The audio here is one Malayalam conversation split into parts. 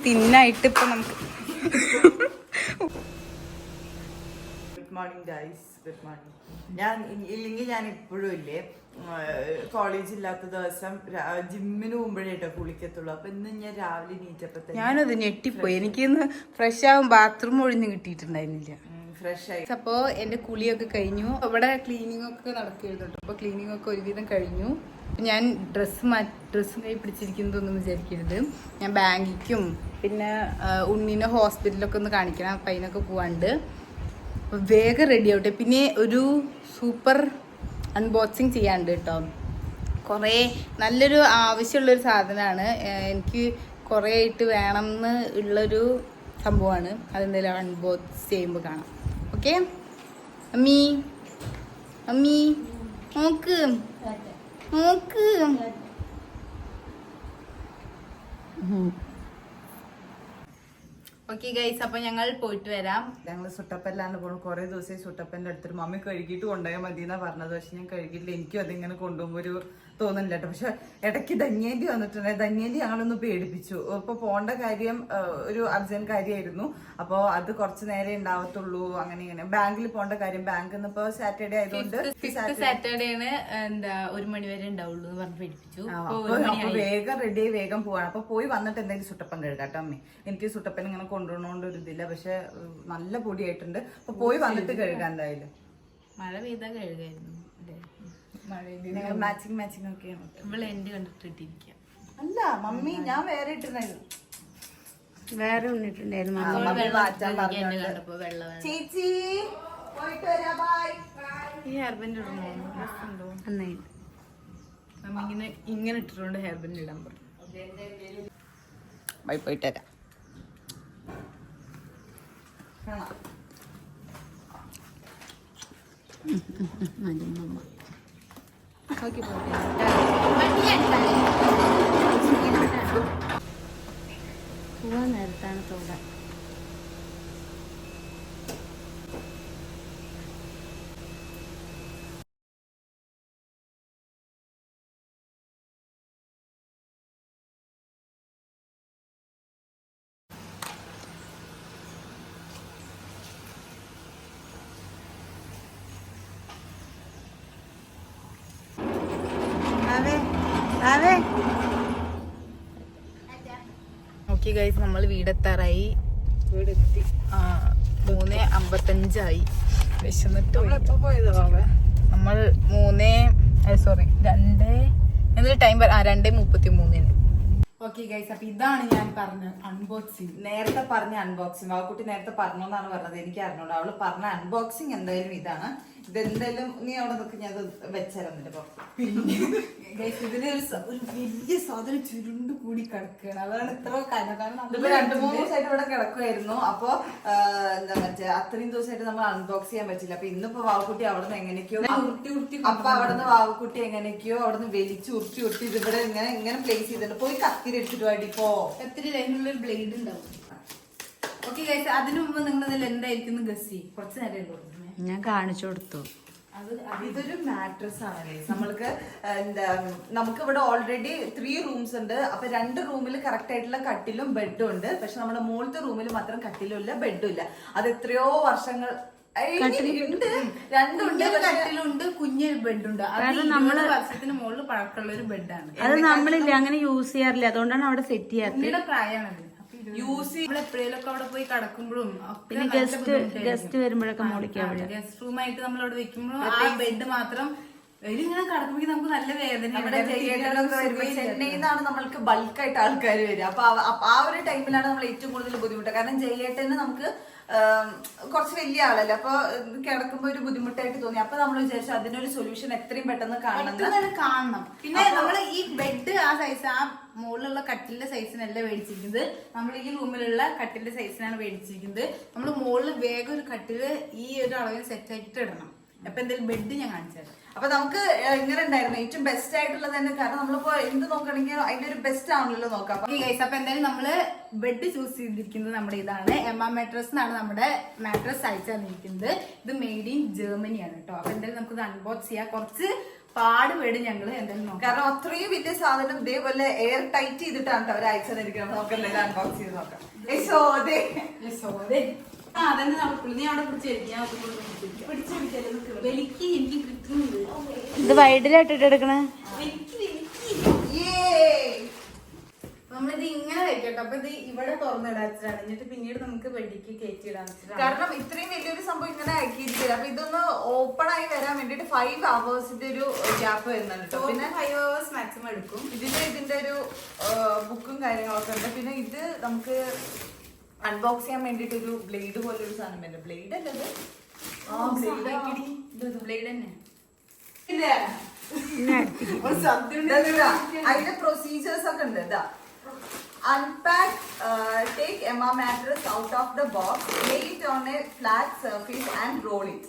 തിന്നായിട്ട് ഇപ്പൊ നമുക്ക് good morning guys, good morning. ഞാൻ ഇപ്പോഴും ഇല്ലേ കോളേജ് ഇല്ലാത്ത ദിവസം ജിമ്മിന് പോകുമ്പോഴേട്ടോ കുളിക്കത്തുള്ളൂ. അപ്പൊ ഇന്ന് ഞാൻ രാവിലെ നീറ്റപ്പോ ഞാനത് ഞെട്ടിപ്പോയി. എനിക്കിന്ന് ഫ്രഷ് ആവും ബാത്റൂം ഒഴിഞ്ഞ് കിട്ടിയിട്ടുണ്ടായിരുന്നില്ല. ഫ്രഷ് ആയി. അപ്പോ എന്റെ കുളിയൊക്കെ കഴിഞ്ഞു. ഇവിടെ ക്ലീനിങ് ഒക്കെ നടക്കുന്നുണ്ട്. അപ്പൊ ക്ലീനിങ് ഒക്കെ ഒരുവിധം കഴിഞ്ഞു. ഞാൻ ഡ്രസ്സും കൈ പിടിച്ചിരിക്കുന്നതൊന്നും വിചാരിക്കരുത്. ഞാൻ ബാങ്കിക്കും പിന്നെ ഉണ്ണീനെ ഹോസ്പിറ്റലൊക്കെ ഒന്ന് കാണിക്കണം. അപ്പം അതിനൊക്കെ പോവാണ്ട് വേഗം റെഡി ആവട്ടെ. പിന്നെ ഒരു സൂപ്പർ അൺബോക്സിങ് ചെയ്യാണ്ട് കേട്ടോ. കുറേ നല്ലൊരു ആവശ്യമുള്ളൊരു സാധനമാണ്. എനിക്ക് കുറേ ആയിട്ട് വേണം എന്ന് ഉള്ളൊരു സംഭവമാണ്. അതെന്തായാലും അൺബോക്സ് ചെയ്യുമ്പോൾ കാണാം. ഓക്കെ അമ്മീ അമ്മീ നോക്ക് നോക്ക്. ഓക്കെ ഗൈസ്, അപ്പൊ ഞങ്ങൾ പോയിട്ട് വരാം. ഞങ്ങൾ സുട്ടപ്പല്ലാണ് പോകുന്നത്. കുറെ ദിവസം സുട്ടപ്പൻ്റെ അടുത്തൊരു മമ്മി കഴുകിയിട്ട് കൊണ്ടുപോയാൽ മതി എന്നാ പറഞ്ഞത്. പക്ഷെ ഞാൻ കഴുകിയില്ല. എനിക്കും അതിങ്ങനെ കൊണ്ടുപോകുമ്പോൾ ഒരു തോന്നുന്നില്ല കേട്ടോ. പക്ഷെ ഇടയ്ക്ക് ധന്യേന്തി വന്നിട്ടുണ്ടായി. ധന്യേന്തി ഞങ്ങളൊന്ന് പേടിപ്പിച്ചു. ഇപ്പൊ പോകേണ്ട കാര്യം ഒരു അർജന്റ് കാര്യമായിരുന്നു. അപ്പോൾ അത് കുറച്ച് നേരെ ഉണ്ടാവത്തുള്ളൂ. അങ്ങനെ ഇങ്ങനെ ബാങ്കിൽ പോകേണ്ട കാര്യം. ബാങ്കിൽ നിന്ന് ഇപ്പൊ സാറ്റർഡേ ആയതുകൊണ്ട് സാറ്റർഡേ ആണ് എന്താ 1 മണി വരെ ഉണ്ടാവുള്ളൂ എന്ന് പറഞ്ഞ് പേടിപ്പിച്ചു. വേഗം റെഡി ആയി വേഗം പോവാണ്. അപ്പൊ പോയി വന്നിട്ട് എന്തെങ്കിലും സുട്ടപ്പൻ കഴുകാട്ടോ അമ്മേ. എനിക്ക് സുട്ടപ്പൻ ഇങ്ങനെ കൊണ്ടുപോകണോണ്ട് ഒരു ഇതില്ല. പക്ഷെ നല്ല പൊടിയായിട്ടുണ്ട്. അപ്പൊ പോയി വന്നിട്ട് കഴുകാൻ എന്തായാലും. മഴ പെയ്താൽ കഴുകായിരുന്നു. മാച്ചിങ് ഒക്കെയാണ്. ഇവിടെ എന്റെ കണ്ടിട്ടിരിക്കുക. അല്ല മമ്മി, ഞാൻ വേറെ ഇട്ടിട്ടുണ്ടായിരുന്നു. വേറെ ഉണ്ണിട്ടുണ്ടായിരുന്നു. ചേച്ചി പോയിട്ട് വരാം, ബൈ. ഈ ഹെയർ ബാൻഡ് ഇടണോ? നന്നായി. നമ്മ ഇങ്ങനെ ഇട്ടിട്ടുണ്ട് ഹെയർ ബാൻഡ് ഇടാൻ പറഞ്ഞു. ബൈ, പോയിട്ട് വരാം. പോവാൻ നേരത്താണ് തോട. ഓക്കെ ഗൈസ്, നമ്മൾ വീടെത്താറായി. വീടെത്തി 3:55 വിശന്നിട്ട് നമ്മൾ 2:33. ഓക്കെ ഗൈസ്, അപ്പൊ ഇതാണ് ഞാൻ പറഞ്ഞ അൺബോക്സിങ്. നേരത്തെ പറഞ്ഞ അൺബോക്സിങ് വാക്കുട്ടി നേരത്തെ പറഞ്ഞോന്നാണ് പറഞ്ഞത്. എനിക്ക് അറിഞ്ഞോളൂ. അവള് പറഞ്ഞ അൺബോക്സിങ് എന്തായാലും ഇതാണ്. ഇതെന്തായാലും നീ അവിടെ നിൽക്ക്, ഞാൻ വെച്ചിരുന്നിട്ട്. ഇതിന് ഒരു വലിയ സാധനം ചുരുണ്ട് കൂടി കിടക്കുകയാണ്. അതാണ് ഇത്ര കാരണം. 2-3 ദിവസമായിട്ട് ഇവിടെ കിടക്കുമായിരുന്നു. അപ്പൊ എന്താ മറ്റേ അത്രയും ദിവസമായിട്ട് നമ്മൾ അൺബോക്സ് ചെയ്യാൻ പറ്റില്ല. അപ്പൊ ഇന്നിപ്പോ വാവുക്കുട്ടി അവിടെ നിന്ന് എങ്ങനെയൊക്കെയോ അപ്പൊ അവിടെ നിന്ന് വാവുക്കുട്ടി എങ്ങനെയൊക്കെയോ അവിടെ നിന്ന് വലിച്ച് ഉരുട്ടി ഇതിവിടെ ഇങ്ങനെ പ്ലേസ് ചെയ്തിട്ട് പോയി കത്തിരി എടുത്തിട്ട് വേണ്ടി പോ. കത്തിരി അതിനുള്ളൊരു ബ്ലേഡ് ഉണ്ടാവും. ഓക്കെ ഗൈസ്, അതിനു മുമ്പ് നിങ്ങളതിൽ എന്തായിരിക്കും ഗസ് ചെയ്യും. കുറച്ച് നേരം ഞാൻ കാണിച്ചു കൊടുത്തു. ഇതൊരു മാട്രസ് ആണ്. നമ്മൾക്ക് എന്താ നമുക്ക് ഇവിടെ ഓൾറെഡി 3 റൂംസ് ഉണ്ട്. അപ്പൊ 2 റൂമിൽ കറക്റ്റ് ആയിട്ടുള്ള കട്ടിലും ബെഡും ഉണ്ട്. പക്ഷെ നമ്മുടെ മുകളിലത്തെ റൂമിൽ മാത്രം കട്ടിലും ഇല്ല ബെഡും ഇല്ല. അത് എത്രയോ വർഷങ്ങൾ കട്ടിലുണ്ട്, കുഞ്ഞൊരു ബെഡുണ്ട്. അത് നമ്മള് വർഷത്തിന് മുകളിൽ പഴക്കമുള്ള ഒരു ബെഡാണ്. അത് നമ്മളില്ല അങ്ങനെ യൂസ് ചെയ്യാറില്ല. അതുകൊണ്ടാണ് അവിടെ സെറ്റ് ചെയ്യാത്തത്. പ്രായമാണത് എപ്പോഴേലൊക്കെ അവിടെ പോയി കിടക്കുമ്പോഴും പിന്നെ ഗസ്റ്റ് വരുമ്പോഴൊക്കെ മോളിക്കാൻ ഗസ്റ്റ് റൂമായിട്ട് നമ്മൾ അവിടെ വെക്കുമ്പോഴും ആ ബെഡ് മാത്രം ഇങ്ങനെ കിടക്കുമ്പോൾ നമുക്ക് നല്ല വേദന. ചെന്നൈയിൽ നിന്നാണ് നമ്മൾക്ക് ബൾക്കായിട്ട് ആൾക്കാർ വരിക. അപ്പൊ ആ ഒരു ടൈമിലാണ് നമ്മൾ ഏറ്റവും കൂടുതൽ ബുദ്ധിമുട്ട്. കാരണം ജയേട്ടന് നമുക്ക് കുറച്ച് വലിയ ആളല്ലേ. അപ്പൊ കിടക്കുമ്പോ ഒരു ബുദ്ധിമുട്ടായിട്ട് തോന്നി. അപ്പൊ നമ്മൾ വിചാരിച്ചു അതിനൊരു സൊല്യൂഷൻ എത്രയും പെട്ടെന്ന് കാണണം. പിന്നെ നമ്മൾ ഈ ബെഡ് ആ സൈസ് ആ മുകളിലുള്ള കട്ടിലിന്റെ സൈസിനല്ല മേടിച്ചിരിക്കുന്നത്. നമ്മൾ ഈ റൂമിലുള്ള കട്ടിലിന്റെ സൈസിനാണ് മേടിച്ചിരിക്കുന്നത്. നമ്മൾ മുകളിൽ വേഗം ഒരു കട്ടില് ഈ ഒരു അളവിൽ സെറ്റ് ആയിട്ട് ഇടണം. അപ്പൊ എന്തായാലും ബെഡ് ഞാൻ കാണിച്ചു തരാം. അപ്പൊ നമുക്ക് ഇങ്ങനെ ഉണ്ടായിരുന്നു ഏറ്റവും ബെസ്റ്റ് ആയിട്ടുള്ളത് തന്നെ. കാരണം നമ്മളിപ്പോ എന്ത് നോക്കണമെങ്കിൽ അതിന്റെ ഒരു ബെസ്റ്റ് ആണല്ലോ നോക്കാം. അപ്പൊ എന്തായാലും നമ്മള് ബെഡ് ചൂസ് ചെയ്തിരിക്കുന്നത് നമ്മുടെ ഇതാണ്. എമ്മ മാട്രസ് എന്നാണ് നമ്മുടെ മാട്രസ് അയച്ചു തന്നിരിക്കുന്നത്. ഇത് മെയ്ഡ് ഇൻ ജർമ്മനിയാണ് കേട്ടോ. അപ്പൊ എന്തായാലും നമുക്ക് ഇത് അൺബോക്സ് ചെയ്യാം. കുറച്ച് പാടുപെട് ഞങ്ങള് എന്തായാലും നോക്കാം. കാരണം അത്രയും വലിയ സാധനം ഇതേപോലെ എയർ ടൈറ്റ് ചെയ്തിട്ടാണ് അവർ അയച്ചെന്നിരിക്കുന്നത്. നമുക്ക് എന്തായാലും അൺബോക്സ് ചെയ്ത് നോക്കാം. അതന്നെ നീ അവിടെ പിടിച്ചിരിക്കാം. എനിക്ക് കിട്ടുന്നുണ്ട്. ഇത് വൈഡിലായിട്ടിട്ട് എടുക്കണേ. നമ്മളിത് ഇങ്ങനെ വെക്കട്ടോ. അപ്പൊ ഇത് ഇവിടെ തുറന്നിടാച്ചാണ്. എന്നിട്ട് പിന്നീട് നമുക്ക് വെടിക്ക് കയറ്റിയിടാൻ. കാരണം ഇത്രയും വലിയൊരു സംഭവം ഇങ്ങനെ ആക്കിയിരിക്കില്ല. അപ്പൊ ഇതൊന്ന് ഓപ്പൺ ആയി വരാൻ വേണ്ടിട്ട് 5 hours ഒരു ഗ്യാപ്പ് വരുന്നുണ്ട്. പിന്നെ 5 hours മാക്സിമം എടുക്കും. ഇതിന്റെ ഒരു ബുക്കും കാര്യങ്ങളൊക്കെ ഉണ്ട്. പിന്നെ ഇത് നമുക്ക് അൺബോക്സ് ചെയ്യാൻ വേണ്ടിട്ട് ഒരു ബ്ലേഡ് പോലെ ഒരു സാധനം വരുന്നത്. ബ്ലേഡ് അല്ലത് ബ്ലേഡ് തന്നെ. അതിന്റെ പ്രൊസീജിയേഴ്സ് ഒക്കെ ഉണ്ട്. ഇതാ unpack, take Emma mattress out of the box, lay it on a flat surface and roll it.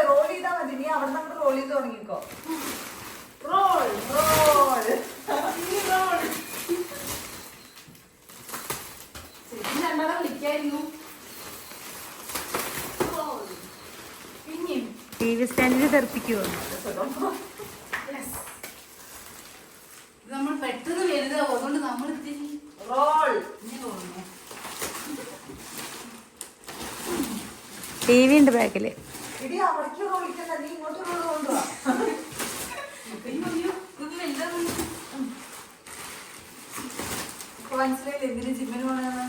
Roll ചെയ്താൽ മതി. നീ അവിടെ നമ്മൾ റോൾ ചെയ്ത് തുടങ്ങിക്കോ. റോൾ റോൾ രണ്ടാളെ വിളിക്കായിരുന്നു. പിന്നെയും TV സ്റ്റാൻഡിൽ തെറിപ്പിക്കുവോ? നമ്മൾ പെട്ടെന്ന് വലുതാവും. അതുകൊണ്ട് നമ്മൾ റോൾ TV ഉണ്ട് ബാക്കില്. ഇടി അവിടേക്ക് റോളിക്കണ്ട, നീ ഇങ്ങോട്ട് റോൾ കൊണ്ടുപോവാ. ഇപ്പൊ മനസ്സിലായില്ലേ എന്തിനു ജിമ്മിന് പോണെന്ന്?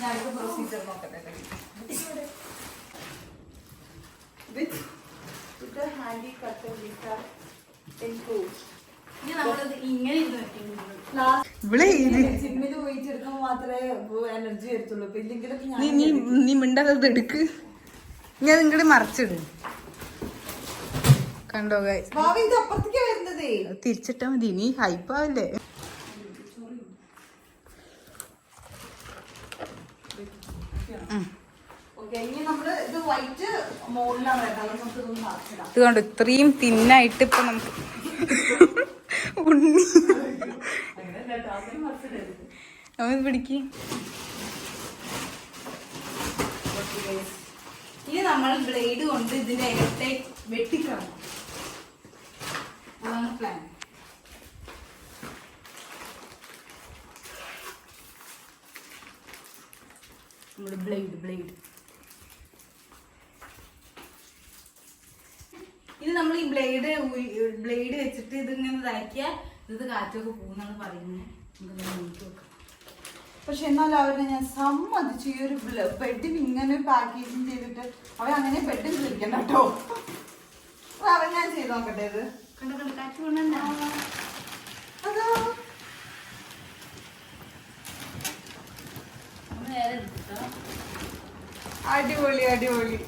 ഞാൻ പ്രൊസീജിയർ നോക്കട്ടെ. ഹാൻഡി കട്ടർ നമ്മളത് ഇങ്ങനെ ജിമ്മിന് പോയിട്ട് എടുക്കുമ്പോ മാത്രമേ എനർജി വരത്തുള്ളൂ. ഇപ്പൊ ഇല്ലെങ്കിലൊക്കെ നീ മിണ്ടാതത് എടുക്ക്. ഞാൻ നിങ്ങളുടെ മറച്ചിട്. കണ്ടോ ഗൈസ്, ഭാവി ഇത് അപ്പുറത്തേക്കാ വരുന്നതേ. തിരിച്ചിട്ടാ മതി. നീ ഹൈപ്പാവല്ലേ. ഇത് കണ്ടോ ഇത്രയും തിന്നായിട്ട് ഇപ്പൊ നമുക്ക് ഉണ്ണി പിടിക്ക്. ഇനി നമ്മൾ ബ്ലേഡ് കൊണ്ട് ഇതിന്റെ അകത്തെ വെട്ടിക്കണം. അതാണ് പ്ലാൻ. നമ്മുടെ ബ്ലേഡ് ഇത് നമ്മൾ ഈ ബ്ലേഡ് വെച്ചിട്ട് ഇതിങ്ങനെ ഇതാക്കിയാൽ ഇത് കാറ്റൊക്കെ പോകുന്നാണ് പറയുന്നത്. പക്ഷെ എന്നാലും അവരെ ഞാൻ സമ്മതിച്ചു. ഈ ഒരു ബെഡിന് ഇങ്ങനെ ഒരു പാക്കേജിങ് ചെയ്തിട്ട് അവരങ്ങനെ ബെഡിൽ തിരിക്കണം കേട്ടോ. അവൻ ഞാൻ ചെയ്ത് നോക്കട്ടെ. ഇത് കണ്ടോ കാറ്റ് കൊണ്ട അതോ നേരെ എടുത്തിട്ടോ. അടിപൊളി അടിപൊളി.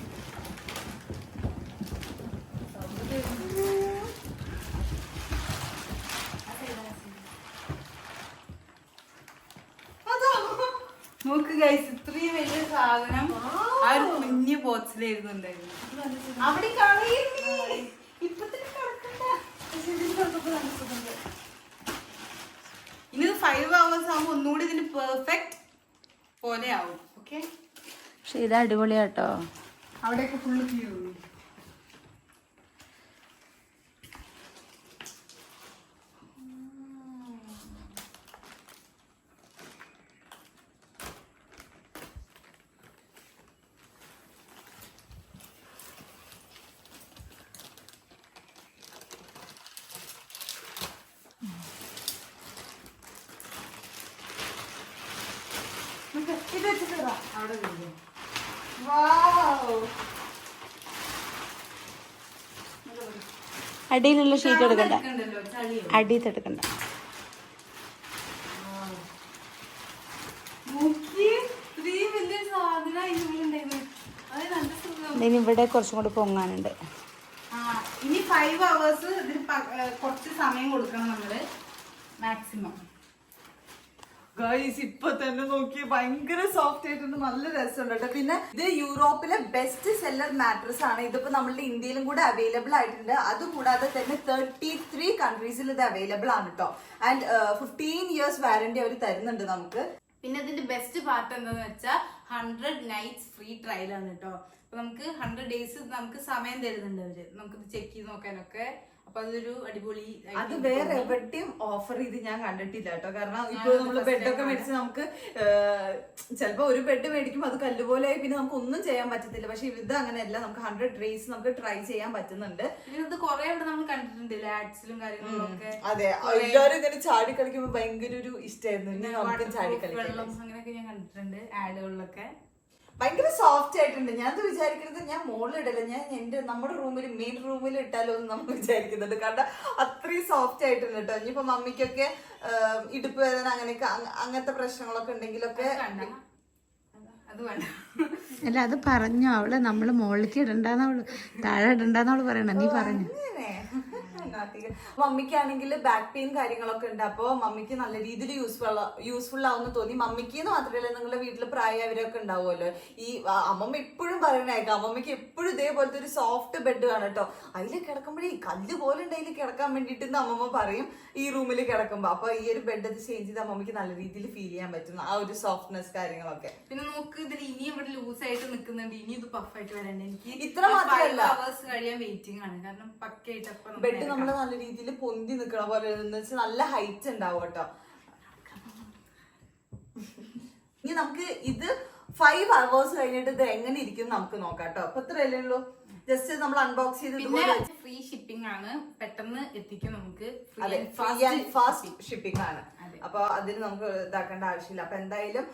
നോക്ക് ഗൈസ്, ഇത്രയും വലിയ സാധനം ആ ഒരു കുഞ്ഞു ബോക്സിലായിരുന്നു ഉണ്ടായിരുന്നു. അവിടെ കളയുന്നേ. ഇനി 5 hours ആകുമ്പോ ഒന്നുകൂടി ഇതിന് പെർഫെക്റ്റ് പോലെ ആവും. ഓക്കെ, പക്ഷെ ഇത് അടിപൊളിയാട്ടോ. അവിടെയൊക്കെ ഫുള്ള് ക്യൂ. ഇത് വെച്ചിട്ട് അവിടെ വീഴും. അടിയിലുള്ള ഷീറ്റ് എടുക്കണ്ട, എടുക്കണ്ടല്ലോ, ചളിയോ. അടിയിൽ എടുക്കണ്ട. ഇതിന് ഇവിടെ കുറച്ചും കൂടി പൊങ്ങാനുണ്ട്. ഇനി 5 hours ഇതിന് കുറച്ച് സമയം കൊടുക്കണം നമ്മള് മാക്സിമം. ഗൈസ് ഇപ്പൊ തന്നെ നോക്കി ഭയങ്കര സോഫ്റ്റ് ആയിട്ടുണ്ട്, നല്ല രസമുണ്ട് കേട്ടോ. പിന്നെ ഇത് യൂറോപ്പിലെ ബെസ്റ്റ് സെല്ലർ മാട്രസ് ആണ്. ഇതിപ്പോ നമ്മളുടെ ഇന്ത്യയിലും കൂടെ അവൈലബിൾ ആയിട്ടുണ്ട്. അതുകൂടാതെ തന്നെ 33 കൺട്രീസിൽ ഇത് അവൈലബിൾ ആണ് കേട്ടോ. ആൻഡ് 15 years വാറന്റി അവർ തരുന്നുണ്ട് നമുക്ക്. പിന്നെ ഇതിന്റെ ബെസ്റ്റ് പാർട്ട് എന്താന്ന് വെച്ചാൽ 100 നൈറ്റ്സ് ഫ്രീ ട്രയൽ ആണ് കേട്ടോ. അപ്പൊ നമുക്ക് 100 ഡേയ്സ് നമുക്ക് സമയം തരുന്നുണ്ട് അവര്, നമുക്കിത് ചെക്ക് ചെയ്ത് നോക്കാനൊക്കെ. അപ്പൊ അതൊരു അടിപൊളി. അത് വേറെ എവിടെയും ഓഫർ ചെയ്ത് ഞാൻ കണ്ടിട്ടില്ല കേട്ടോ. കാരണം ഇപ്പോൾ നമ്മള് ബെഡൊക്കെ മേടിച്ച് നമുക്ക് ചിലപ്പോ ഒരു ബെഡ് മേടിക്കും അത് കല്ലുപോലെ ആയി പിന്നെ നമുക്ക് ഒന്നും ചെയ്യാൻ പറ്റത്തില്ല. പക്ഷെ ഇത് അങ്ങനെയല്ല, നമുക്ക് 100 ഡേയ്സ് നമുക്ക് ട്രൈ ചെയ്യാൻ പറ്റുന്നുണ്ട്. ഇത് കുറെ ഇവിടെ നമ്മൾ കണ്ടിട്ടുണ്ട് ആഡ്സിലും കാര്യങ്ങളിലും ഒക്കെ. അതെ, എല്ലാവരും ഇങ്ങനെ ചാടി കളിക്കുമ്പോ ഭയങ്കര ഒരു ഇഷ്ടമായിരുന്നു. ഇനി നമുക്ക് ചാടി കളിക്കാം അങ്ങനെയൊക്കെ ഞാൻ കണ്ടിട്ടുണ്ട് ആഡുകളിലൊക്കെ. ഭയങ്കര സോഫ്റ്റ് ആയിട്ടുണ്ട്. ഞാൻ വിചാരിക്കുന്നത് ഞാൻ മുകളിലിടല്ല, ഞാൻ നമ്മുടെ റൂമിൽ മെയിൻ റൂമിൽ ഇട്ടാലോ എന്ന് നമ്മൾ വിചാരിക്കുന്നുണ്ട്. കാരണം അത്രയും സോഫ്റ്റ് ആയിട്ടുണ്ട് കേട്ടോ. ഇനിയിപ്പോ മമ്മിക്കൊക്കെ ഇടുപ്പ് വേദന അങ്ങനെയൊക്കെ അങ്ങനത്തെ പ്രശ്നങ്ങളൊക്കെ ഉണ്ടെങ്കിലൊക്കെ അല്ല അത് പറഞ്ഞോ അവള്, നമ്മള് മുകളിലേക്ക് ഇടണ്ടെന്നവള്, താഴെ ഇടണ്ടെന്നവള് പറയണ, നീ പറഞ്ഞു. മമ്മിക്കാണെങ്കിൽ ബാക്ക് പെയിൻ കാര്യങ്ങളൊക്കെ ഉണ്ട്. അപ്പൊ മമ്മിക്ക് നല്ല രീതിയിൽ യൂസ്ഫുൾ ആവുന്ന തോന്നി. മമ്മിക്ക് എന്ന് മാത്രമല്ല നിങ്ങളുടെ വീട്ടിൽ പ്രായവരൊക്കെ ഉണ്ടാവുമല്ലോ. ഈ അമ്മമ്മ എപ്പോഴും പറയണേക്കാം, അമ്മമ്മക്ക് എപ്പോഴും ഇതേപോലത്തെ ഒരു സോഫ്റ്റ് ബെഡ് ആണ് കേട്ടോ. അതിൽ കിടക്കുമ്പോഴേ കല്ല് പോലെ ഉണ്ട് അതിൽ കിടക്കാൻ വേണ്ടിയിട്ട് അമ്മമ്മ പറയും ഈ റൂമിൽ കിടക്കുമ്പോ. അപ്പൊ ഈ ഒരു ബെഡ് അത് ചേഞ്ച് ചെയ്ത് അമ്മമ്മക്ക് നല്ല രീതിയിൽ ഫീൽ ചെയ്യാൻ പറ്റും ആ ഒരു സോഫ്റ്റ്നെസ് കാര്യങ്ങളൊക്കെ. പിന്നെ നമുക്ക് ഇതിൽ ഇനി ഇവിടെ ലൂസ് ആയിട്ട് നിൽക്കുന്നുണ്ട്, ഇനി ഇത് പഫായിട്ട് വരണ്ട. എനിക്ക് ഇത്ര മാത്രമല്ല കഴിയാൻ വെയിറ്റിംഗ് ആണ്. കാരണം പക്കയായിട്ട് ബെഡ് നമ്മള് നല്ല രീതിയിൽ പൊന്തി നിക്കണ പോലെ നല്ല ഹൈറ്റ് ഉണ്ടാവും കേട്ടോ. ഇനി നമുക്ക് ഇത് 5 hours കഴിഞ്ഞിട്ട് ഇത് എങ്ങനെ ഇരിക്കും നമുക്ക് നോക്കാം കേട്ടോ. അപ്പൊ ഇത്രയല്ലേ ഉള്ളൂ, ജസ്റ്റ് നമ്മൾ അൺബോക്സ് ചെയ്ത്. ഫ്രീ ഷിപ്പിംഗ് ആണ്, പെട്ടെന്ന് എത്തിക്കും നമുക്ക്. ഫ്രീ ആൻഡ് ഫാസ്റ്റ് ഷിപ്പിംഗ് ആണ്. അപ്പൊ അതിന് നമുക്ക് ഇതാക്കേണ്ട ആവശ്യമില്ല. അപ്പൊ എന്തായാലും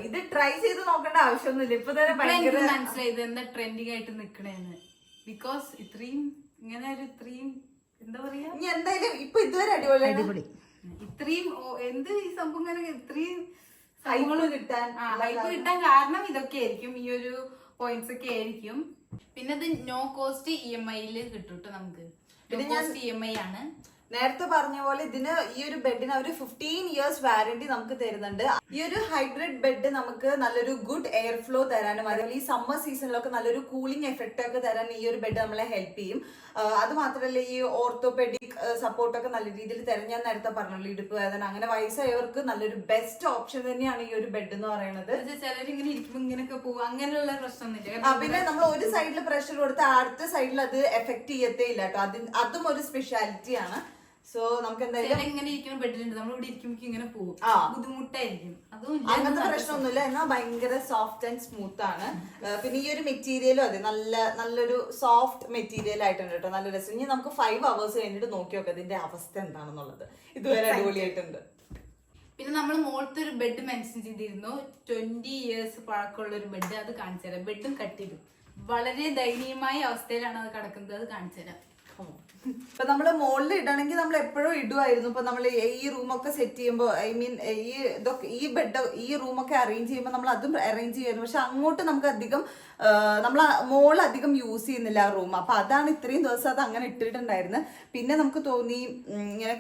ഇത് ട്രൈ ചെയ്ത് നോക്കേണ്ട ആവശ്യമൊന്നുമില്ല. ഇപ്പൊ തന്നെ ഭയങ്കര മനസ്സിലായത് എന്താ ട്രെൻഡിങ് ആയിട്ട് നിക്കണേന്ന്. ബിക്കോസ് ഇത്രയും ഇങ്ങനെ ഒരു ഇത്രയും എന്താ പറയാ, ഇനി എന്തായാലും ഇപ്പൊ ഇതുവരെ അടിപൊളി ഇത്രയും എന്ത് ഈ സംഭവം ഇങ്ങനെ ഇത്രയും ഹൈപ്പ് കിട്ടാൻ കാരണം ഇതൊക്കെ ആയിരിക്കും, ഈ ഒരു പോയിന്റ്സ് ഒക്കെ ആയിരിക്കും. പിന്നെ ഇത് നോ കോസ്റ്റ് EMI കിട്ടും കേട്ടോ നമുക്ക്. പിന്നെ ഞാൻ EMI ആണ്. നേരത്തെ പറഞ്ഞ പോലെ ഇതിന് ഈ ഒരു ബെഡിന് ഒരു 15 years വാറന്റി നമുക്ക് തരുന്നുണ്ട്. ഈ ഒരു ഹൈബ്രിഡ് ബെഡ് നമുക്ക് നല്ലൊരു ഗുഡ് എയർ ഫ്ലോ തരാനും അതുപോലെ ഈ സമ്മർ സീസണിലൊക്കെ നല്ലൊരു കൂളിംഗ് എഫക്റ്റ് ഒക്കെ തരാൻ ഈ ഒരു ബെഡ് നമ്മളെ ഹെൽപ്പ് ചെയ്യും. അത് മാത്രമല്ല ഈ ഓർത്തോപെഡിക് സപ്പോർട്ടൊക്കെ നല്ല രീതിയിൽ തരാൻ ഞാൻ നേരത്തെ പറഞ്ഞല്ലോ, ഇടുപ്പ് വേദന അങ്ങനെ വയസ്സായവർക്ക് നല്ലൊരു ബെസ്റ്റ് ഓപ്ഷൻ തന്നെയാണ് ഈ ഒരു ബെഡ് എന്ന് പറയുന്നത്. ചിലരിങ്ങനെ ഇരിക്കുമ്പോൾ ഇങ്ങനെയൊക്കെ പോകും, അങ്ങനെയുള്ള പ്രശ്നമൊന്നുമില്ല. പിന്നെ നമ്മൾ ഒരു സൈഡിൽ പ്രഷർ കൊടുത്ത് അടുത്ത സൈഡിൽ അത് എഫക്ട് ചെയ്യത്തേ ഇല്ല കേട്ടോ. അതും ഒരു സ്പെഷ്യാലിറ്റി ആണ്. സോ നമുക്ക് എന്തായാലും ഇങ്ങനെ ഇരിക്കുന്ന ബെഡിലുണ്ട്, നമ്മൾ ഇവിടെ ഇരിക്കുമ്പോൾ ഇങ്ങനെ പോകും, ബുദ്ധിമുട്ടായിരിക്കും. അങ്ങനത്തെ പ്രശ്നമൊന്നുമില്ല. എന്നാൽ ഭയങ്കര സോഫ്റ്റ് ആൻഡ് സ്മൂത്ത് ആണ്. പിന്നെ ഈ ഒരു മെറ്റീരിയലും അതെ നല്ലൊരു സോഫ്റ്റ് മെറ്റീരിയൽ ആയിട്ടുണ്ട് കേട്ടോ. നല്ല രസം. ഇനി നമുക്ക് 5 hours കഴിഞ്ഞിട്ട് നോക്കി നോക്കാം ഇതിന്റെ അവസ്ഥ എന്താണെന്നുള്ളത്. ഇതുവരെ അടിപൊളിയായിട്ടുണ്ട്. പിന്നെ നമ്മൾ മുകളിലത്തെ ഒരു ബെഡ് മെൻഷൻ ചെയ്തിരുന്നു, 20 years പഴക്കമുള്ള ഒരു ബെഡ്. അത് കാണിച്ചു തരാം. ബെഡും കട്ട് ചെയ്തു, വളരെ ദയനീയമായ അവസ്ഥയിലാണ് അത് കിടക്കുന്നത്. അത് കാണിച്ചു തരാം. ഇപ്പൊ നമ്മള് മുകളിൽ ഇടണമെങ്കിൽ നമ്മൾ എപ്പോഴും ഇടുമായിരുന്നു. ഇപ്പൊ നമ്മൾ ഈ റൂമൊക്കെ സെറ്റ് ചെയ്യുമ്പോൾ ഈ ബെഡ് ഈ റൂമൊക്കെ അറേഞ്ച് ചെയ്യുമ്പോൾ നമ്മൾ അതും അറേഞ്ച് ചെയ്യുമായിരുന്നു. പക്ഷെ അങ്ങോട്ട് നമുക്ക് അധികം നമ്മൾ മോൾ അധികം യൂസ് ചെയ്യുന്നില്ല ആ റൂം. അപ്പൊ അതാണ് ഇത്രയും ദിവസം അത് അങ്ങനെ ഇട്ടിട്ടുണ്ടായിരുന്നത്. പിന്നെ നമുക്ക് തോന്നി ഇങ്ങനെ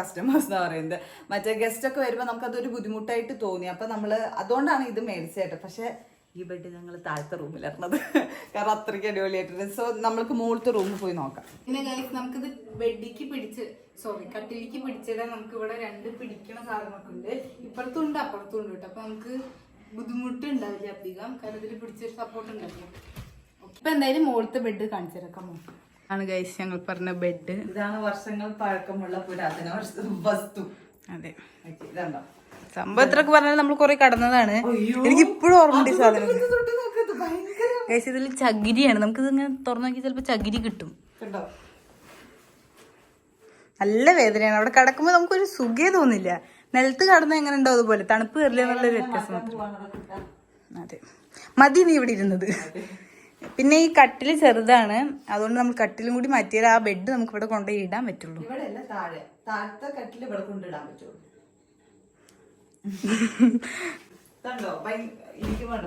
കസ്റ്റമേഴ്സ് എന്ന് പറയുന്നത് മറ്റേ ഗസ്റ്റ് ഒക്കെ വരുമ്പോൾ നമുക്ക് അതൊരു ബുദ്ധിമുട്ടായിട്ട് തോന്നി. അപ്പൊ നമ്മള് അതുകൊണ്ടാണ് ഇത് മേടിച്ചേട്ടത്. പക്ഷെ ഈ ബെഡ് ഞങ്ങൾ താഴത്തെ റൂമിലിരുന്നത് കാരണം അത്രയ്ക്ക് അടിപൊളിയായിട്ടുണ്ട്. സോ നമ്മൾക്ക് മുകളിലത്തെ റൂമിൽ പോയി നോക്കാം. പിന്നെ നമുക്കിത് ബെഡിക്ക് കട്ടിലേക്ക് പിടിച്ചിടാൻ നമുക്ക് ഇവിടെ 2 പിടിക്കണ സാധനമൊക്കെ ഉണ്ട്. ഇപ്പുറത്തും ഉണ്ട് അപ്പുറത്തും ഉണ്ട് കേട്ടോ. അപ്പൊ നമുക്ക് ബുദ്ധിമുട്ടുണ്ടാവില്ല അധികം, കാരണം ഇതിൽ പിടിച്ചൊരു സപ്പോർട്ട് ഉണ്ടാവില്ല. ഇപ്പൊ എന്തായാലും മുകളിലത്തെ ബെഡ് കാണിച്ചു തരാം. ആണ് ഗൈസ് ഞങ്ങൾ പറഞ്ഞ ബെഡ്. ഇതാണ് വർഷങ്ങൾ പഴക്കമുള്ള പുരാതന വസ്തു. അതെ, ഇതുണ്ടോ സംഭവം എത്രയൊക്കെ പറഞ്ഞാൽ നമ്മൾ കുറെ കടന്നതാണ്. എനിക്ക് ഇപ്പോഴും ഓർമ്മയുണ്ട് ഈ സാധനം. ഗൈസ് ഇതിൽ ചകിരിയാണ്. നമുക്കിത് ഇങ്ങനെ തുറന്നു നോക്കി ചിലപ്പോ ചകിരി കിട്ടും. നല്ല വേദനയാണ് അവിടെ കിടക്കുമ്പോ നമുക്കൊരു സുഖേ തോന്നില്ല. നിലത്ത് കടന്ന എങ്ങനെ ഉണ്ടോ അതുപോലെ തണുപ്പ് കയറില്ല എന്നുള്ളൊരു വ്യത്യാസം മാത്രം. അതെ, മതി നീ ഇവിടെ ഇരുന്നത്. പിന്നെ ഈ കട്ടില് ചെറുതാണ്, അതുകൊണ്ട് നമ്മൾ കട്ടിലും കൂടി മാറ്റിയാൽ ആ ബെഡ് നമുക്ക് ഇവിടെ കൊണ്ടുപോയി ഇടാൻ പറ്റുള്ളൂ. താഴത്തെ കട്ടില് ഇവിടെ കൊണ്ടിടാൻ പറ്റുള്ളൂ.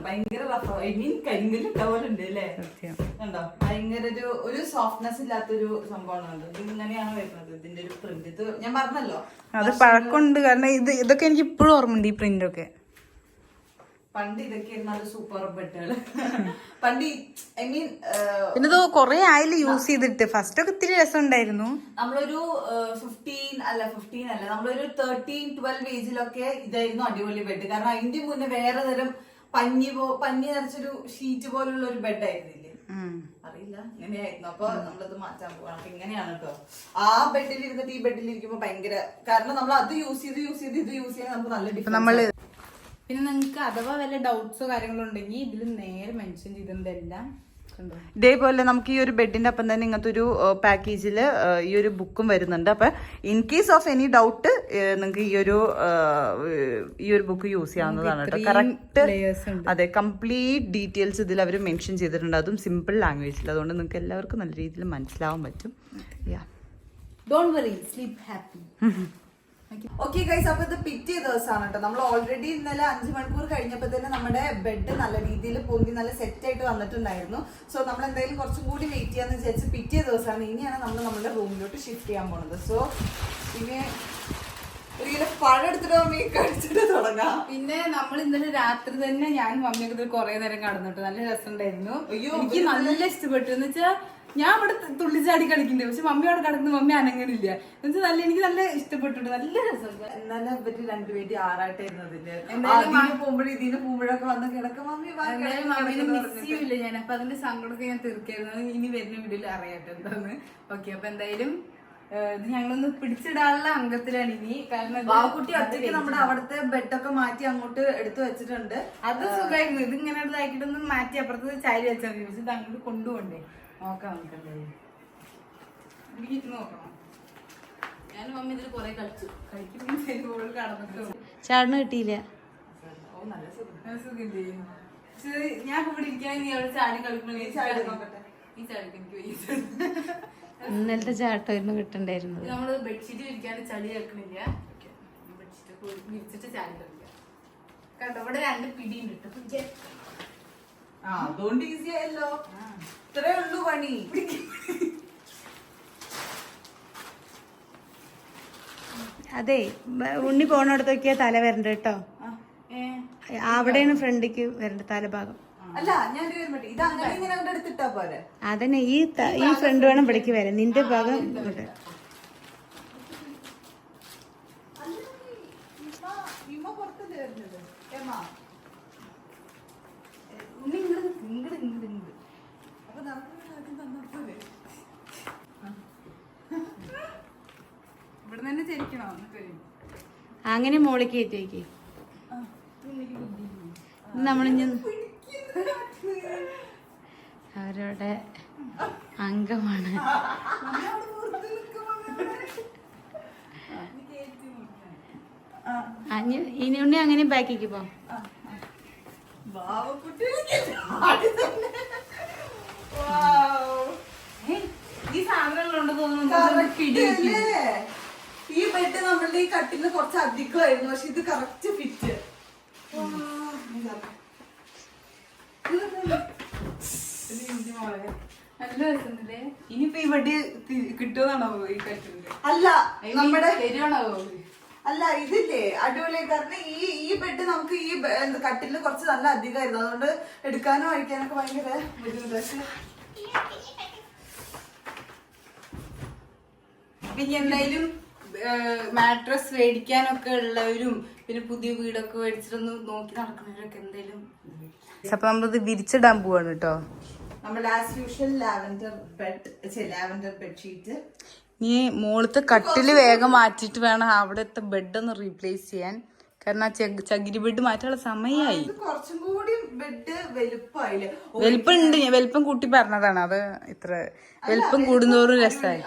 ഭയങ്കര കരിങ്കല്ലുണ്ടാവാറുണ്ട് അല്ലേ? കണ്ടോ, ഭയങ്കര ഒരു സോഫ്റ്റ്നെസ് ഇല്ലാത്തൊരു സംഭവമാണ്. ഇങ്ങനെയാണ് വരുന്നത് ഇതിന്റെ ഒരു പ്രിന്റ്. ഇത് ഞാൻ പറഞ്ഞല്ലോ അത് പഴക്കമുണ്ട്, കാരണം ഇതൊക്കെ എനിക്ക് ഇപ്പോഴും ഓർമ്മയുണ്ട് ഈ പ്രിന്റ് ഒക്കെ. പണ്ട് ഇതൊക്കെ നല്ല സൂപ്പർ ബെഡുകള്. പണ്ട് പിന്നെ ഇത് കൊറേ ആയാലും യൂസ് ചെയ്തിട്ട് ഫസ്റ്റ് ഒക്കെ ഇത്തിരി രസം ഉണ്ടായിരുന്നു. നമ്മളൊരു 15 അല്ല നമ്മളൊരു 13-12 ഏജിലൊക്കെ ഇതായിരുന്നു അടിപൊളി ബെഡ്. കാരണം അതിന്റെ മുന്നേ വേറെ തരം പഞ്ഞി നിറച്ചൊരു ഷീറ്റ് പോലുള്ള ഒരു ബെഡ് ആയിരുന്നില്ലേ, അറിയില്ല ഇങ്ങനെയായിരുന്നു. അപ്പൊ നമ്മളത് മാറ്റാൻ പോകണം. അപ്പൊ ഇങ്ങനെയാണ് കേട്ടോ. ആ ബെഡിൽ ഇരുന്നിട്ട് ഈ ബെഡിൽ ഇരിക്കുമ്പോ ഭയങ്കര, കാരണം നമ്മൾ അത് യൂസ് ചെയ്ത് ഇത് യൂസ് ചെയ്യാൻ നമുക്ക് നല്ല ഡിഫറൻസ്. പിന്നെ നിങ്ങൾക്ക് അഥവാ വല്ല ഡൗട്ട്സോ കാര്യങ്ങളോ ഉണ്ടെങ്കിൽ ഇതിൽ നേരെ മെൻഷൻ ചെയ്തതെല്ലാം ഇതേപോലെ നമുക്ക് ഈ ഒരു ബെഡിന്റെ ഒപ്പം തന്നെ ഇങ്ങനത്തെ ഒരു പാക്കേജിൽ ഈ ഒരു ബുക്കും വരുന്നുണ്ട്. അപ്പൊ in case of any doubt നിങ്ങൾക്ക് ഈ ഒരു ബുക്ക് യൂസ് ചെയ്യാവുന്നതാണ് കേട്ടോ. കറക്റ്റ്, അതെ, കംപ്ലീറ്റ് ഡീറ്റെയിൽസ് ഇതിൽ അവർ മെൻഷൻ ചെയ്തിട്ടുണ്ട്, അതും സിമ്പിൾ ലാംഗ്വേജിൽ. അതുകൊണ്ട് നിങ്ങൾക്ക് എല്ലാവർക്കും നല്ല രീതിയിൽ മനസ്സിലാവാൻ പറ്റും. Don't worry, sleep happy. Okay guys, അപ്പൊ ഇത് പിറ്റേ ദിവസമാണ് കേട്ടോ. നമ്മൾ ഓൾറെഡി ഇന്നലെ 5 മണിക്കൂർ കഴിഞ്ഞപ്പോ തന്നെ നമ്മുടെ ബെഡ് നല്ല രീതിയിൽ പൊന്തി നല്ല സെറ്റ് ആയിട്ട് വന്നിട്ടുണ്ടായിരുന്നു. സോ നമ്മൾ എന്തായാലും കുറച്ചും കൂടി വെയിറ്റ് ചെയ്യാന്ന് വിചാരിച്ച് പിറ്റേ ദിവസമാണ്. ഇനിയാണ് നമ്മൾ നമ്മുടെ റൂമിലോട്ട് ഷിഫ്റ്റ് ചെയ്യാൻ പോണത്. സോ ഇനി ഒരു കിലോ പഴം എടുത്തിട്ട് മമ്മി കഴിച്ചിട്ട് തുടങ്ങാം. പിന്നെ നമ്മൾ ഇന്നലെ രാത്രി തന്നെ ഞാൻ മമ്മിയൊക്കെ കുറെ നേരം കടന്നിട്ട് നല്ല രസമുണ്ടായിരുന്നു. എനിക്ക് നല്ല ഇഷ്ടപ്പെട്ടു. എന്ന് വെച്ചാൽ ഞാൻ ഇവിടെ തുള്ളിച്ചാടി കളിക്കുന്നുണ്ട്, പക്ഷെ മമ്മി അവിടെ കിടക്കുന്നു, മമ്മി അനങ്ങണില്ല. എന്നുവെച്ചാൽ നല്ല, എനിക്ക് നല്ല ഇഷ്ടപ്പെട്ടിട്ട് നല്ല രസമുണ്ട്. എന്നാലും ഇവര് രണ്ടുപേരും ആറായിട്ടായിരുന്നു അതില്. പോകുമ്പോഴും ഇതിന് പോകുമ്പോഴൊക്കെ വന്ന് കിടക്കും മമ്മി. എന്തായാലും മമ്മീനെ മിസ് ചെയ്യൂല ഞാൻ. അപ്പൊ അതിന്റെ സങ്കടമൊക്കെ ഞാൻ തീർക്കായിരുന്നു. ഇനി വരുന്ന വീഡിയോയിൽ അറിയാട്ടെ എന്താന്ന്. ഓക്കെ, അപ്പൊ എന്തായാലും ഇത് ഞങ്ങളൊന്ന് പിടിച്ചിടാനുള്ള അംഗത്തിലാണ് ഇനി. കാരണം ബാബുക്കുട്ടി ഒറ്റയ്ക്ക് നമ്മുടെ അവിടുത്തെ ബെഡൊക്കെ മാറ്റി അങ്ങോട്ട് എടുത്തു വെച്ചിട്ടുണ്ട്. അത് സുഖമായിരുന്നു. ഇത് ഇങ്ങനെ ഇതാക്കിയിട്ടൊന്നും മാറ്റി അപ്പുറത്ത് ചാരി വെച്ചാൽ മതി. പക്ഷെ ഇത് അങ്ങോട്ട് കൊണ്ടുപോണ്ടേ. നോക്കാം നമുക്ക് നോക്കണം. ഞാൻ മമ്മി ഇതിൽ കുറെ കളിച്ചു. കഴിക്കുമ്പോൾ കടന്നിട്ട് ചാടിന് കിട്ടിയില്ല. സുഖില്ലേ? ഞാൻ ഇവിടെ ഇരിക്കാൻ നീ അവിടെ ചാടി കളിക്കുമ്പോൾ ഈ ചാടി എനിക്ക് ഇന്നലത്തെ ചാട്ടമായിരുന്നു കിട്ടണ്ടായിരുന്നു. നമ്മള് ബെഡ്ഷീറ്റ് വിരിക്കാണ്ട് ചളി കേൾക്കണില്ല. ബെഡ്ഷീറ്റ് വിരിച്ചിട്ട് ചാടി കളിക്കാം കേട്ടോ. ഇവിടെ 2 പിടി ഉണ്ട്. അതുകൊണ്ട് ഈസി ആയല്ലോ. ഇത്രേ ഉള്ളൂ പണി. അതെ, ഉണ്ണി പോണടത്തൊക്കെയാ തല വരണ്ട കേട്ടോ. അവിടെയാണ് ഫ്രണ്ടിക്ക് വരണ്ട തലഭാഗം. അല്ല ഞാൻ ഇത് അങ്ങനെ ഇങ്ങനെ അവിടെ എടുത്തിട്ടാ പോലെ. അതന്നെ, ഈ ഫ്രണ്ട് വേണം ഇവിടേക്ക് വരാൻ. നിന്റെ ഭാഗം ഇവിടെ. ഇവിടെ തന്നെ ചരിക്കണോ? അങ്ങനെ മോളിക്ക് കയറ്റി നമ്മളിഞ്ഞ അവരുടെ അംഗമാണ്. ഇനി ഉണ്ണി അങ്ങനെ ബാക്കിക്ക് പോ. ഈ സാധനങ്ങളുണ്ട് തോന്നുന്നു. ഈ ബെഡ് നമ്മളുടെ ഈ കട്ടില് കുറച്ച് അധികമായിരുന്നു, പക്ഷെ ഇത് കറക്റ്റ് ഫിറ്റ്. ഇനിയിപ്പോ ഈ ബെഡ് കിട്ടുമെന്നാണോ ഈ കട്ടില്? അല്ല, നമ്മുടെ ശരിയാണോ? അല്ല, ഇതില്ലേ അടിപൊളി. കാരണം ഈ ബെഡ് നമുക്ക് ഈ കട്ടില് കുറച്ച് നല്ല അധികമായിരുന്നു, അതുകൊണ്ട് എടുക്കാനോ അഴിക്കാനൊക്കെ ഭയങ്കര ബുദ്ധിമുട്ട്. പിന്നെ എന്തായാലും മാട്രസ് മേടിക്കാനൊക്കെ ഉള്ളവരും പിന്നെ പുതിയ വീടൊക്കെ മേടിച്ചിട്ടൊന്ന് നോക്കി നടക്കുന്നവരൊക്കെ എന്തായാലും. അപ്പൊ നമ്മളിത് വിരിച്ചിടാൻ പോവാണ് കേട്ടോ. നമ്മുടെ ആസ് യൂഷ്വൽ ലാവൻഡർ ബെഡ്ഷീറ്റ്. നീ മോളത്തെ കട്ടില് വേഗം മാറ്റിട്ട് വേണം അവിടത്തെ ബെഡ് ഒന്ന് റീപ്ലേസ് ചെയ്യാൻ. കാരണം ആ ചകിരി ബെഡ് മാറ്റാനുള്ള സമയമായി. കുറച്ചും കൂടി ബെഡ് വലുപ്പമായില്ലേ? വലുപ്പം ഉണ്ട്, വലുപ്പം കൂട്ടി പറഞ്ഞതാണ്. അത് ഇത്ര വലുപ്പം കൂടുന്നോറും രസമായി.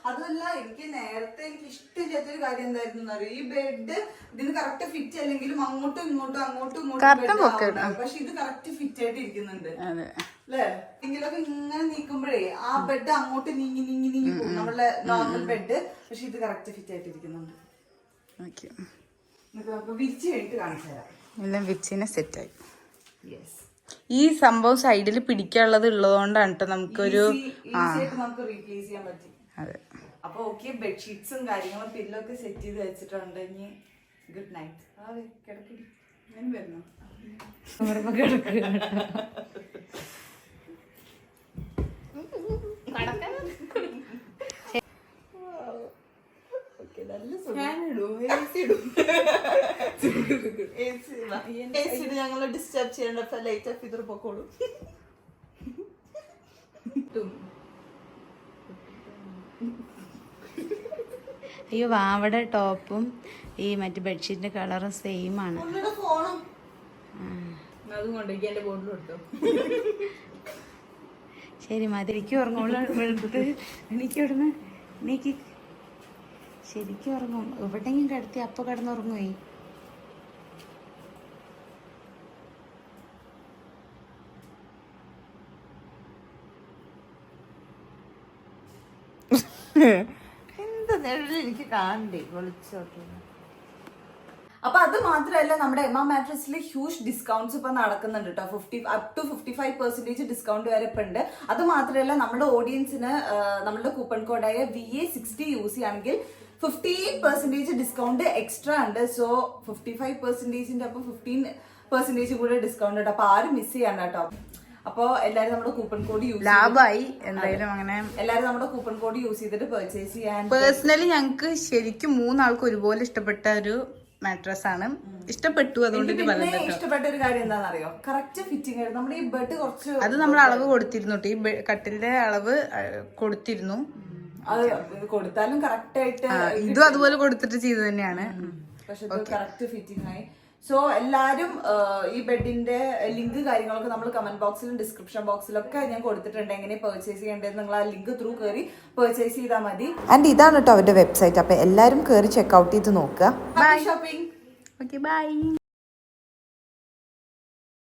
അതല്ല, എനിക്ക് നേരത്തെ ഇഷ്ടമില്ലാത്തൊരു കാര്യം എന്തായിരുന്നു അറിയോ? ഈ ബെഡ് ഇതിന് കറക്റ്റ് ഫിറ്റ് അല്ലെങ്കിലും അങ്ങോട്ടും ഇങ്ങോട്ടും പക്ഷെ ഇത് കറക്റ്റ് ഫിറ്റ് ആയിട്ട് ഇരിക്കുന്നുണ്ട് അല്ലേ? എങ്കിലൊക്കെ ഇങ്ങനെ നീക്കുമ്പോഴേ ആ ബെഡ് അങ്ങോട്ട് നീങ്ങി പോകും, നമ്മളെ നോർമൽ ബെഡ്. പക്ഷെ ഇത് കറക്റ്റ് ഫിറ്റ് ആയിട്ട് ഇരിക്കുന്നുണ്ട്. വിരിച്ച് കഴിഞ്ഞിട്ട് കാണിച്ചു തരാം. എല്ലാം വിരിച്ചിനെ സെറ്റായി. ഈ സംഭവം സൈഡിൽ പിടിക്കാനുള്ളത് ഉള്ളതുകൊണ്ടാണ് കേട്ടോ നമുക്കൊരു നമുക്ക് റീപ്ലേസ് ചെയ്യാൻ പറ്റും. അതെ. അപ്പൊ ഓക്കെ, ബെഡ്ഷീറ്റ്സും കാര്യങ്ങളും പില്ലൊക്കെ സെറ്റ് ചെയ്ത് വെച്ചിട്ടുണ്ട്. ഇനി ഗുഡ് നൈറ്റ്. കിടക്കടി. ഞാൻ വരുന്നു. ഞങ്ങള് ഡിസ്റ്റർബ് ചെയ്യേണ്ട ലൈറ്റ് ഓഫ് ചെയ്ത് പൊക്കോളൂ. അയ്യോ വാവയുടെ ടോപ്പും ഈ മറ്റേ ബെഡ്ഷീറ്റിന്റെ കളറും സെയിം ആണ്. ഫോണും അതും കൊണ്ടേക്ക് എന്റെ ബോട്ടിൽ കൊടുത്തു. ശരി മതി, എനിക്ക് ഉറങ്ങുള്ള വെളുത്ത് എനിക്ക് ഇവിടുന്ന് എനിക്ക് ശരിക്കും ഉറങ്ങും. എവിടെയെങ്കിലും കിടത്തി അപ്പൊ കിടന്നുറങ്ങുവേ. എന്താ നേരിൽ എനിക്ക് കാണണ്ടേ വിളിച്ചോട്ടെ. അപ്പൊ അത് മാത്രമല്ല, നമ്മുടെ എമ്മ മാട്രസിൽ ഹ്യൂജ് ഡിസ്കൗണ്ട്സ് ഇപ്പൊ നടക്കുന്നുണ്ട് കേട്ടോ. അപ് ടു 55% ഡിസ്കൗണ്ട് വരെ ഇപ്പൊ ഉണ്ട്. അത് മാത്രമല്ല, നമ്മുടെ ഓഡിയൻസിന് നമ്മുടെ കൂപ്പൺ കോഡായ VA60 യൂസ് ചെയ്യുകയാണെങ്കിൽ 15% ഡിസ്കൗണ്ട് എക്സ്ട്രാ ഉണ്ട്. സോ 55%ന്റെ അപ്പൊ 15% കൂടെ ഡിസ്കൗണ്ട് ഉണ്ട്. അപ്പൊ ആരും മിസ് ചെയ്യണ്ട കേട്ടോ. അപ്പൊ എല്ലാരും നമ്മുടെ കൂപ്പൺ കോഡ് യൂസ് ലാഭമായി എന്തായാലും. അങ്ങനെ എല്ലാരും നമ്മുടെ കൂപ്പൺ കോഡ് യൂസ് ചെയ്തിട്ട് പർച്ചേസ് ചെയ്യാൻ. പേഴ്സണലി ഞങ്ങൾക്ക് ശരിക്കും 3 ആൾക്കും ഒരുപോലെ ഇഷ്ടപ്പെട്ട ഒരു മാട്രസ് ആണ്. ഇഷ്ടപ്പെട്ടു. അതുകൊണ്ട് ഇഷ്ടപ്പെട്ട ഒരു കാര്യം എന്താണെന്നറിയോ, കറക്റ്റ് ഫിറ്റിംഗ് ആയിരുന്നു. നമ്മുടെ ഈ ബെഡ് കുറച്ച് അത് നമ്മൾ അളവ് കൊടുത്തിരുന്നു. ഈ കട്ടിലിന്റെ അളവ് കൊടുത്തിരുന്നു. അത് കൊടുത്താലും കറക്റ്റ് ആയിട്ട് ഇതും അതുപോലെ കൊടുത്തിട്ട് ചെയ്തു തന്നെയാണ്. പക്ഷെ കറക്റ്റ് ഫിറ്റിംഗ് ആയി. സോ എല്ലാരും ഈ ബെഡിന്റെ ലിങ്ക് കാര്യങ്ങളൊക്കെ നമ്മൾ കമന്റ് ബോക്സിലും ഡിസ്ക്രിപ്ഷൻ ബോക്സിലൊക്കെ ഞാൻ കൊടുത്തിട്ടുണ്ട്. എങ്ങനെ പർച്ചേസ് ചെയ്യേണ്ടത് നിങ്ങൾ ആ ലിങ്ക് ത്രൂ കയറി പർച്ചേസ് ചെയ്താൽ മതി. ആൻഡ് ഇതാണ് കേട്ടോ അവരുടെ വെബ്സൈറ്റ്. അപ്പൊ എല്ലാരും കയറി ചെക്ക്ഔട്ട് ചെയ്ത് നോക്കുക. ഷോപ്പിംഗ്. Okay bye.